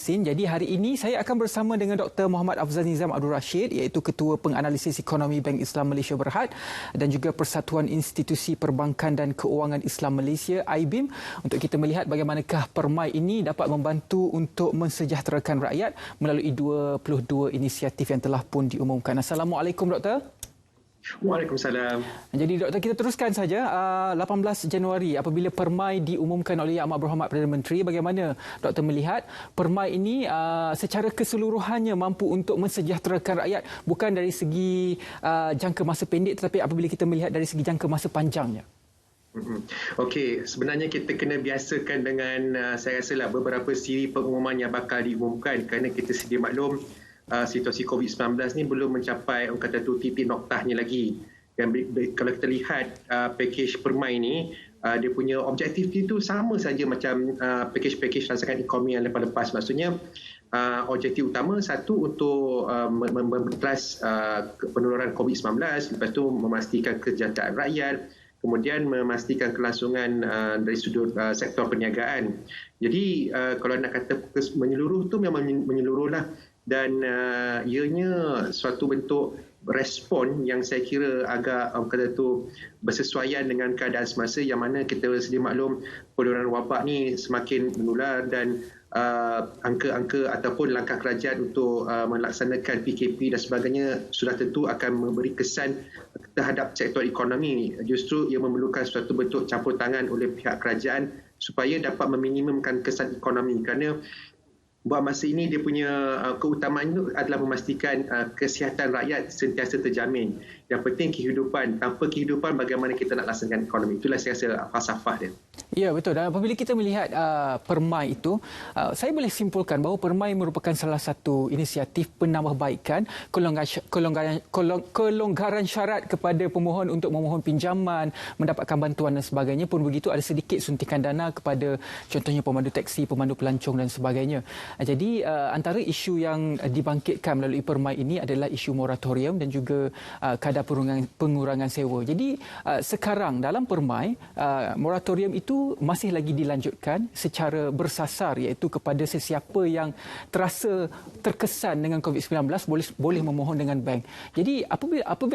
Jadi hari ini saya akan bersama dengan Dr. Muhammad Afzal Nizam Abdul Rashid, iaitu Ketua Penganalisis Ekonomi Bank Islam Malaysia Berhad dan juga Persatuan Institusi Perbankan dan Keuangan Islam Malaysia (IBIM) untuk kita melihat bagaimanakah permai ini dapat membantu untuk mensejahterakan rakyat melalui 22 inisiatif yang telah pun diumumkan. Assalamualaikum Doktor. Waalaikumsalam. Jadi Doktor, kita teruskan saja. 18 Januari apabila permai diumumkan oleh Yang Amat Berhormat Perdana Menteri, bagaimana Doktor melihat permai ini secara keseluruhannya mampu untuk mensejahterakan rakyat, bukan dari segi jangka masa pendek, tetapi apabila kita melihat dari segi jangka masa panjangnya? Okey, sebenarnya kita kena biasakan dengan saya rasalah beberapa siri pengumuman yang bakal diumumkan, kerana kita sedia maklum situasi COVID-19 ni belum mencapai orang kata tu titik noktahnya lagi. Dan kalau kita lihat pakej permai ni, dia punya objektif itu sama saja macam pakej-pakej rancangan ekonomi yang lepas-lepas. Maksudnya objektif utama satu untuk membentras penularan COVID-19, lepas tu memastikan kesejahteraan rakyat, kemudian memastikan kelangsungan dari sudut sektor perniagaan. Jadi kalau nak kata menyeluruh tu memang menyeluruhlah, dan ianya suatu bentuk respon yang saya kira agak kata tu bersesuaian dengan keadaan semasa, yang mana kita sedia maklum penularan wabak ni semakin menular, dan angka-angka ataupun langkah kerajaan untuk melaksanakan PKP dan sebagainya sudah tentu akan memberi kesan terhadap sektor ekonomi. Justru ia memerlukan suatu bentuk campur tangan oleh pihak kerajaan supaya dapat meminimumkan kesan ekonomi, kerana buat masa ini dia punya keutamaan itu adalah memastikan kesihatan rakyat sentiasa terjamin. Yang penting kehidupan. Tanpa kehidupan, bagaimana kita nak laksanakan ekonomi? Itulah saya rasa falsafah dia. Ya, betul. Dan apabila kita melihat permai itu, saya boleh simpulkan bahawa permai merupakan salah satu inisiatif penambahbaikan kelonggaran syarat kepada pemohon untuk memohon pinjaman, mendapatkan bantuan dan sebagainya. Pun begitu, ada sedikit suntikan dana kepada contohnya pemandu teksi, pemandu pelancong dan sebagainya. Jadi antara isu yang dibangkitkan melalui permai ini adalah isu moratorium dan juga kadar pengurangan sewa. Jadi sekarang dalam permai, moratorium itu masih lagi dilanjutkan secara bersasar, iaitu kepada sesiapa yang terasa terkesan dengan COVID-19 boleh memohon dengan bank. Jadi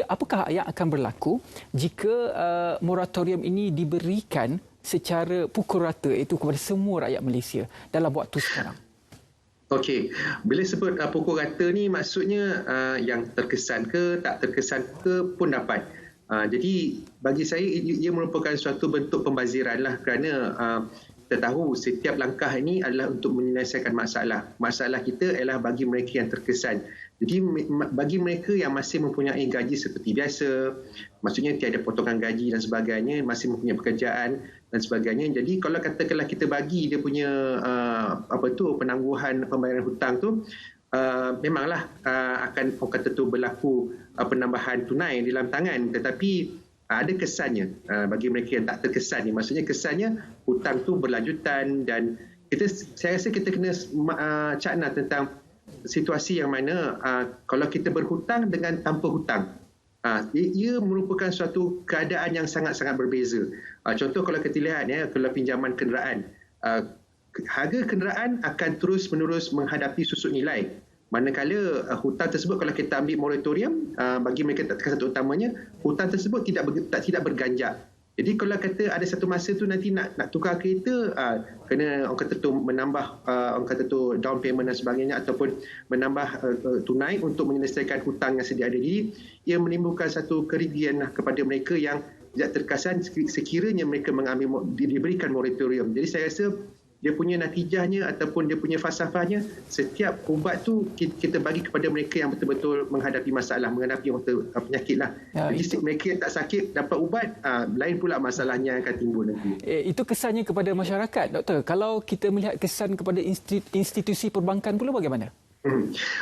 apakah yang akan berlaku jika moratorium ini diberikan secara pukul rata, iaitu kepada semua rakyat Malaysia dalam waktu sekarang? Okey, bila sebut pukul rata ni maksudnya yang terkesan ke tak terkesan ke pun dapat. Jadi bagi saya ia merupakan suatu bentuk pembaziran lah, kerana kita tahu setiap langkah ini adalah untuk menyelesaikan masalah. Masalah kita ialah bagi mereka yang terkesan. Jadi bagi mereka yang masih mempunyai gaji seperti biasa, maksudnya tiada potongan gaji dan sebagainya, masih mempunyai pekerjaan dan sebagainya. Jadi kalau katakanlah kita bagi dia punya penangguhan pembayaran hutang tu, memanglah akan kata tu berlaku penambahan tunai di dalam tangan, tetapi ada kesannya bagi mereka yang tak terkesan ni. Maksudnya kesannya hutang tu berlanjutan, dan saya rasa kita kena cakna tentang situasi yang mana kalau kita berhutang dengan tanpa hutang, ia merupakan suatu keadaan yang sangat-sangat berbeza. Contoh kalau kita lihat kalau pinjaman kenderaan, harga kenderaan akan terus-menerus menghadapi susut nilai. Manakala hutang tersebut, kalau kita ambil moratorium, bagi mereka terkesan utamanya, hutang tersebut tidak berganjak. Jadi kalau kata ada satu masa tu nanti nak tukar kereta, kena orang kata tu menambah orang kata tu down payment dan sebagainya, ataupun menambah tunai untuk menyelesaikan hutang yang sedia ada. Jadi ia menimbulkan satu kerugian kepada mereka yang tidak terkesan sekiranya mereka diberikan moratorium. Jadi saya rasa dia punya natijahnya ataupun dia punya falsafahnya, setiap ubat tu kita bagi kepada mereka yang betul-betul menghadapi masalah, menghadapi penyakit lah. Jadi mereka yang tak sakit dapat ubat, lain pula masalahnya akan timbul nanti. Itu kesannya kepada masyarakat, Doktor. Kalau kita melihat kesan kepada institusi perbankan pula bagaimana?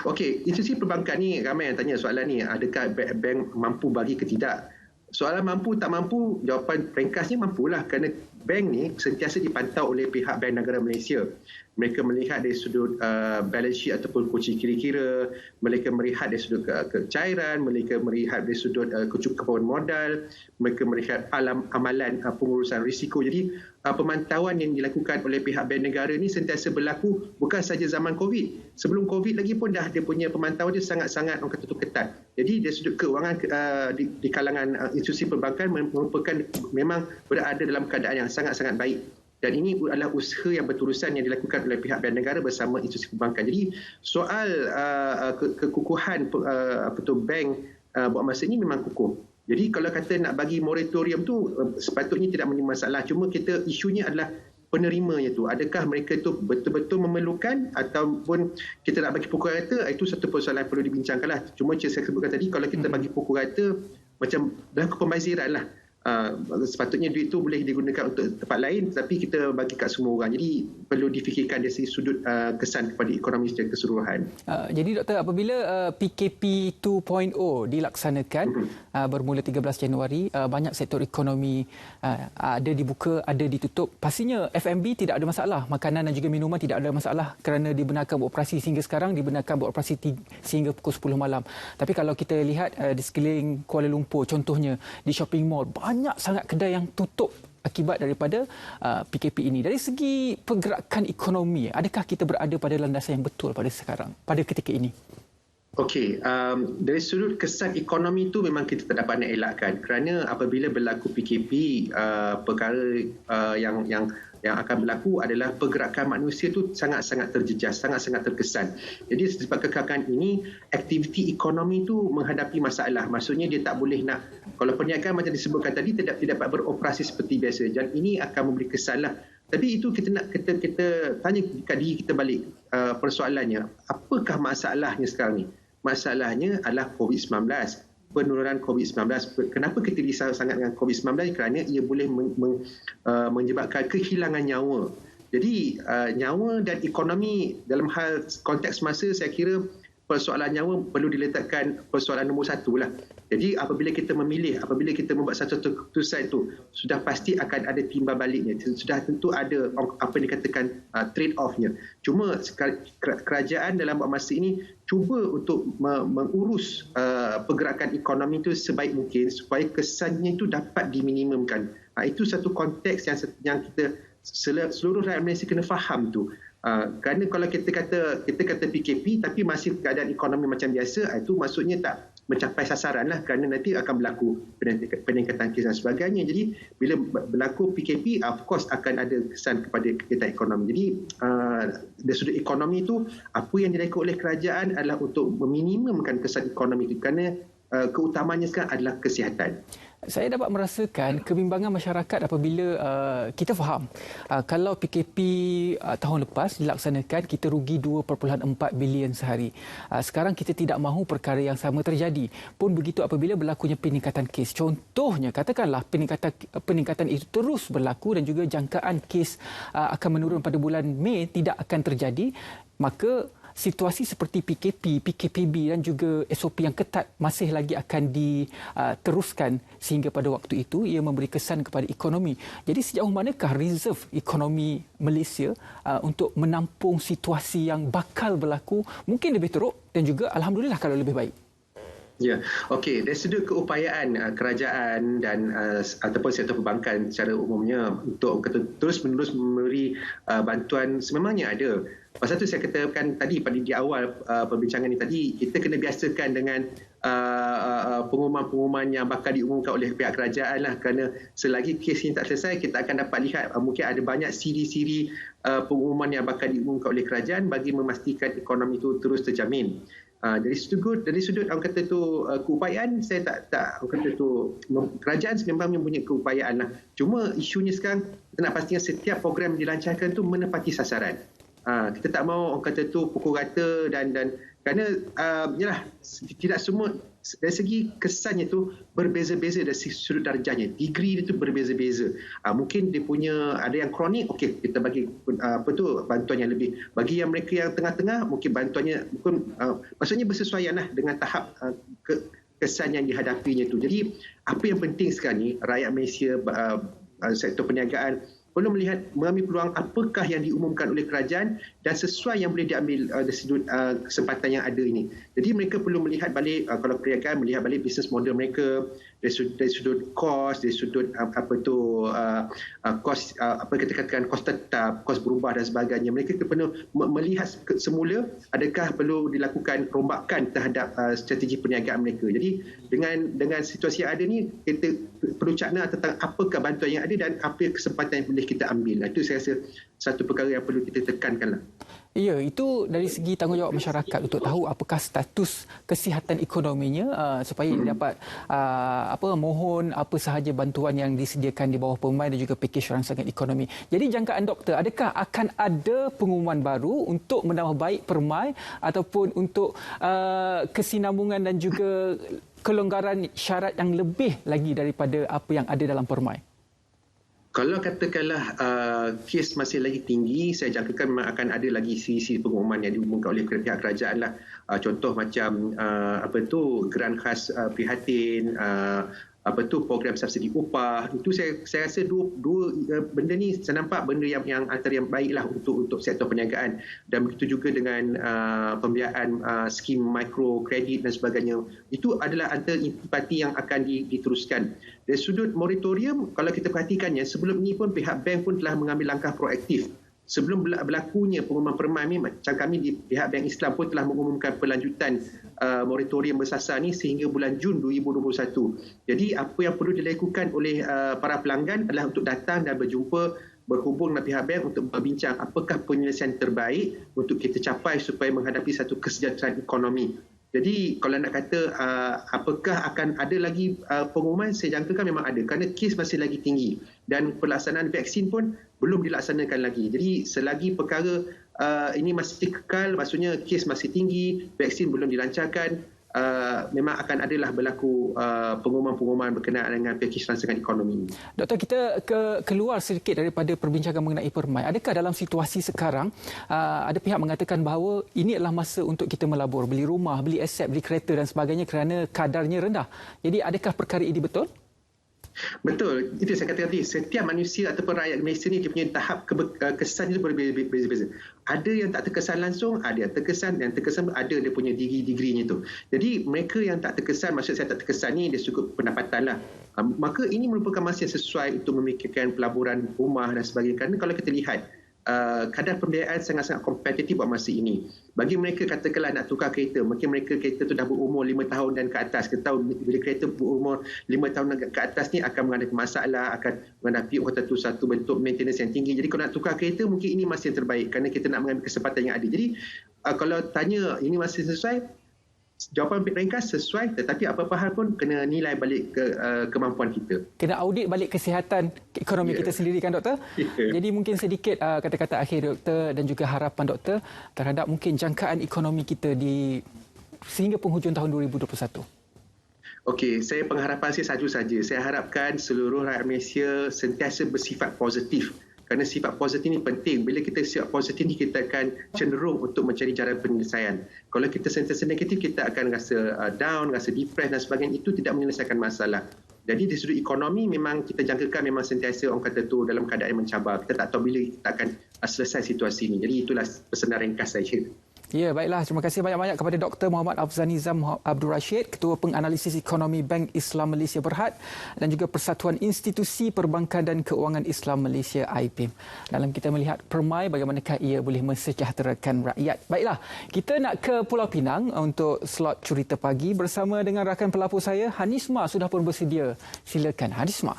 Okey, institusi perbankan ni ramai yang tanya soalan ni, adakah bank mampu bagi ke tidak? Soalan mampu tak mampu, jawapan ringkasnya mampulah, kerana bank ni sentiasa dipantau oleh pihak Bank Negara Malaysia. mereka melihat dari sudut balance sheet ataupun kunci kira-kira, mereka melihat dari sudut kecairan, mereka melihat dari sudut kecukupan modal, mereka melihat amalan pengurusan risiko. Jadi pemantauan yang dilakukan oleh pihak Bank Negara ni sentiasa berlaku bukan saja zaman COVID. Sebelum COVID lagi pun dah dia punya pemantauan dia sangat-sangat orang kata tu ketat. Jadi dari sudut keuangan di kalangan institusi perbankan merupakan memang berada dalam keadaan yang sangat-sangat baik. Dan ini adalah usaha yang berterusan yang dilakukan oleh pihak Bank Negara bersama institusi perbankan. Jadi soal kekukuhan bank buat masa ini memang kukuh. Jadi kalau kata nak bagi moratorium tu sepatutnya tidak menjadi masalah. Cuma isunya adalah penerimanya tu. Adakah mereka tu betul-betul memerlukan ataupun kita nak bagi pokok rata, itu satu persoalan perlu dibincangkan lah. Cuma saya sebutkan tadi, kalau kita bagi pokok rata macam berlaku pembaziran lah. Sepatutnya duit tu boleh digunakan untuk tempat lain, tapi kita bagi kat semua orang. Jadi perlu difikirkan dari sudut kesan kepada ekonomi secara keseluruhan. Jadi doktor, apabila PKP 2.0 dilaksanakan bermula 13 Januari, banyak sektor ekonomi ada dibuka, ada ditutup. Pastinya F&B tidak ada masalah, makanan dan juga minuman tidak ada masalah kerana dibenarkan beroperasi sehingga sekarang, dibenarkan beroperasi sehingga pukul 10 malam. Tapi kalau kita lihat di sekeliling Kuala Lumpur contohnya, di shopping mall, banyak sangat kedai yang tutup akibat daripada PKP ini. Dari segi pergerakan ekonomi, adakah kita berada pada landasan yang betul pada sekarang, pada ketika ini? Okey, dari sudut kesan ekonomi itu memang kita tak dapat nak elakkan, kerana apabila berlaku PKP, perkara yang akan berlaku adalah pergerakan manusia itu sangat-sangat terjejas, sangat-sangat terkesan. Jadi sebab kekakalan ini, aktiviti ekonomi itu menghadapi masalah. Maksudnya dia tak boleh nak, kalau perniagaan macam disebutkan tadi tidak dapat beroperasi seperti biasa, dan ini akan memberi kesan lah. Tapi itu kita tanya kat diri kita balik, persoalannya, apakah masalahnya sekarang ni? Masalahnya adalah COVID-19. Penurunan COVID-19. Kenapa kita risau sangat dengan COVID-19? Kerana ia boleh menyebabkan kehilangan nyawa. Jadi nyawa dan ekonomi dalam hal konteks masa, saya kira persoalan nyawa perlu diletakkan persoalan nombor satu lah. Jadi apabila kita memilih, apabila kita membuat satu keputusan itu, sudah pasti akan ada timbal baliknya. Sudah tentu ada apa yang dikatakan trade-off-nya. Cuma kerajaan dalam masa ini cuba untuk mengurus pergerakan ekonomi itu sebaik mungkin supaya kesannya itu dapat diminimumkan. Itu satu konteks yang kita seluruh rakyat Malaysia kena faham tu. Kerana kalau kita kata PKP tapi masih keadaan ekonomi macam biasa, itu maksudnya tak mencapai sasaran lah, kerana nanti akan berlaku peningkatan kes dan sebagainya. Jadi bila berlaku PKP, of course akan ada kesan kepada kegiatan ekonomi. Jadi dari sudut ekonomi itu, apa yang dilakukan oleh kerajaan adalah untuk meminimumkan kesan ekonomi itu, kerana keutamanya sekarang adalah kesihatan. Saya dapat merasakan kebimbangan masyarakat apabila kita faham kalau PKP tahun lepas dilaksanakan, kita rugi 2.4 bilion sehari. Sekarang kita tidak mahu perkara yang sama terjadi. Pun begitu apabila berlakunya peningkatan kes. Contohnya, katakanlah peningkatan itu terus berlaku dan juga jangkaan kes akan menurun pada bulan Mei tidak akan terjadi, maka situasi seperti PKP, PKPB dan juga SOP yang ketat masih lagi akan diteruskan sehingga pada waktu itu ia memberi kesan kepada ekonomi. Jadi sejauh manakah reserve ekonomi Malaysia untuk menampung situasi yang bakal berlaku, mungkin lebih teruk dan juga alhamdulillah kalau lebih baik? Ya, okey. Dari sudut keupayaan kerajaan dan ataupun sektor perbankan secara umumnya untuk terus-menerus memberi bantuan, sememangnya ada. Pasal itu saya katakan tadi pada di awal perbincangan ini tadi, kita kena biasakan dengan pengumuman-pengumuman yang bakal diumumkan oleh pihak kerajaan lah, kerana selagi kes ini tak selesai, kita akan dapat lihat mungkin ada banyak siri-siri pengumuman yang bakal diumumkan oleh kerajaan bagi memastikan ekonomi itu terus terjamin. Dari sudut orang kata tu keupayaan, saya tak orang kata tu, kerajaan memang mempunyai keupayaan lah. Cuma isunya sekarang kita nak pastikan setiap program dilancarkan tu menepati sasaran. Kita tak mahu orang kata tu pukul rata dan kerana yalah, tidak semua dari segi kesannya tu berbeza-beza dari sudut darjahnya. Degree dia tu berbeza-beza. Mungkin dia punya ada yang kronik, okey kita bagi bantuan yang lebih. Bagi yang mereka yang tengah-tengah, mungkin bantuannya maksudnya bersesuaian lah dengan tahap kesan yang dihadapinya tu. Jadi apa yang penting sekarang ni, rakyat Malaysia, sektor perniagaan perlu mengambil peluang apakah yang diumumkan oleh kerajaan dan sesuai yang boleh diambil dari sudut kesempatan yang ada ini. Jadi mereka perlu melihat balik, kalau perniagaan melihat balik bisnes model mereka dari sudut kos, dari sudut kos, apa kita katakan kos tetap, kos berubah dan sebagainya. Mereka perlu melihat semula adakah perlu dilakukan rombakan terhadap strategi perniagaan mereka. Jadi dengan situasi yang ada ni, kita perlu cakna tentang apakah bantuan yang ada dan apa kesempatan yang boleh kita ambil. Itu saya rasa satu perkara yang perlu kita tekankanlah. Ya, itu dari segi tanggungjawab masyarakat untuk tahu apakah status kesihatan ekonominya supaya dapat mohon apa sahaja bantuan yang disediakan di bawah Permai dan juga pakej rangsangan ekonomi. Jadi jangkaan doktor, adakah akan ada pengumuman baru untuk menambah baik Permai ataupun untuk kesinambungan dan juga kelonggaran syarat yang lebih lagi daripada apa yang ada dalam Permai? Kalau katakanlah kes masih lagi tinggi, saya jangkakan memang akan ada lagi siri-siri pengumuman yang diumumkan oleh pihak kerajaan lah. Contoh macam geran khas prihatin, program subsidi upah. Itu saya rasa dua benda ni saya nampak benda yang antara yang baiklah untuk sektor perniagaan, dan begitu juga dengan pembiayaan skim mikro kredit dan sebagainya. Itu adalah antara intisipati yang akan diteruskan. Dari sudut moratorium, kalau kita perhatikannya, sebelum ini pun pihak bank pun telah mengambil langkah proaktif. Sebelum berlakunya pengumuman Permai ni, macam kami di pihak Bank Islam pun telah mengumumkan pelanjutan moratorium bersasar ni sehingga bulan Jun 2021. Jadi apa yang perlu dilakukan oleh para pelanggan adalah untuk datang dan berhubung dengan pihak bank untuk berbincang apakah penyelesaian terbaik untuk kita capai supaya menghadapi satu kesejahteraan ekonomi. Jadi kalau nak kata apakah akan ada lagi pengumuman, saya jangkakan memang ada kerana kes masih lagi tinggi dan pelaksanaan vaksin pun belum dilaksanakan lagi. Jadi selagi perkara ini masih kekal, maksudnya kes masih tinggi, vaksin belum dilancarkan, memang akan adalah berlaku pengumuman-pengumuman berkenaan dengan pakej rangsangan ekonomi. Doktor, kita keluar sedikit daripada perbincangan mengenai Permai. Adakah dalam situasi sekarang ada pihak mengatakan bahawa ini adalah masa untuk kita melabur, beli rumah, beli aset, beli kereta dan sebagainya kerana kadarnya rendah. Jadi adakah perkara ini betul? Betul, itu saya kata tadi, setiap manusia ataupun rakyat Malaysia ni dia punya tahap kesan itu berbeza-beza. Ada yang tak terkesan langsung, ada yang terkesan, dan terkesan ada dia punya degree-nya tu. Jadi mereka yang tak terkesan, maksud saya tak terkesan ni, dia cukup pendapatan lah. Maka ini merupakan masa yang sesuai untuk memikirkan pelaburan rumah dan sebagainya. Kerana kalau kita lihat, kadar pembiayaan sangat-sangat kompetitif buat masa ini. Bagi mereka katakanlah nak tukar kereta, mungkin mereka kereta tu dah berumur 5 tahun dan ke atas. Kita tahu bila kereta berumur 5 tahun dan ke atas ni akan menghadapi masalah, akan menghadapi satu bentuk maintenance yang tinggi. Jadi kalau nak tukar kereta, mungkin ini masa yang terbaik kerana kita nak mengambil kesempatan yang ada. Jadi kalau tanya ini masih sesuai, jawapan ringkas sesuai, tetapi apa-apa hal pun kena nilai balik ke kemampuan kita. Kena audit balik kesihatan ekonomi kita sendiri kan, doktor? Jadi mungkin sedikit kata-kata akhir doktor dan juga harapan doktor terhadap mungkin jangkaan ekonomi kita sehingga penghujung tahun 2021. Okey, pengharapan saya satu saja. Saya harapkan seluruh rakyat Malaysia sentiasa bersifat positif. Kerana sifat positif ini penting. Bila kita sifat positif ni, kita akan cenderung untuk mencari jalan penyelesaian. Kalau kita sentiasa negatif, kita akan rasa down, rasa depressed dan sebagainya. Itu tidak menyelesaikan masalah. Jadi di sudut ekonomi memang kita jangkakan memang sentiasa orang kata tu dalam keadaan yang mencabar. Kita tak tahu bila kita akan selesai situasi ini. Jadi itulah pesanan ringkas saya. Ya, baiklah. Terima kasih banyak-banyak kepada Dr. Muhammad Afzal Nizam Abdul Rashid, Ketua Penganalisis Ekonomi Bank Islam Malaysia Berhad dan juga Persatuan Institusi Perbankan dan Keuangan Islam Malaysia IPIM. Dalam kita melihat Permai, bagaimanakah ia boleh mensejahterakan rakyat. Baiklah, kita nak ke Pulau Pinang untuk slot Cerita Pagi bersama dengan rakan pelapor saya, Hanisma sudah pun bersedia. Silakan, Hanisma.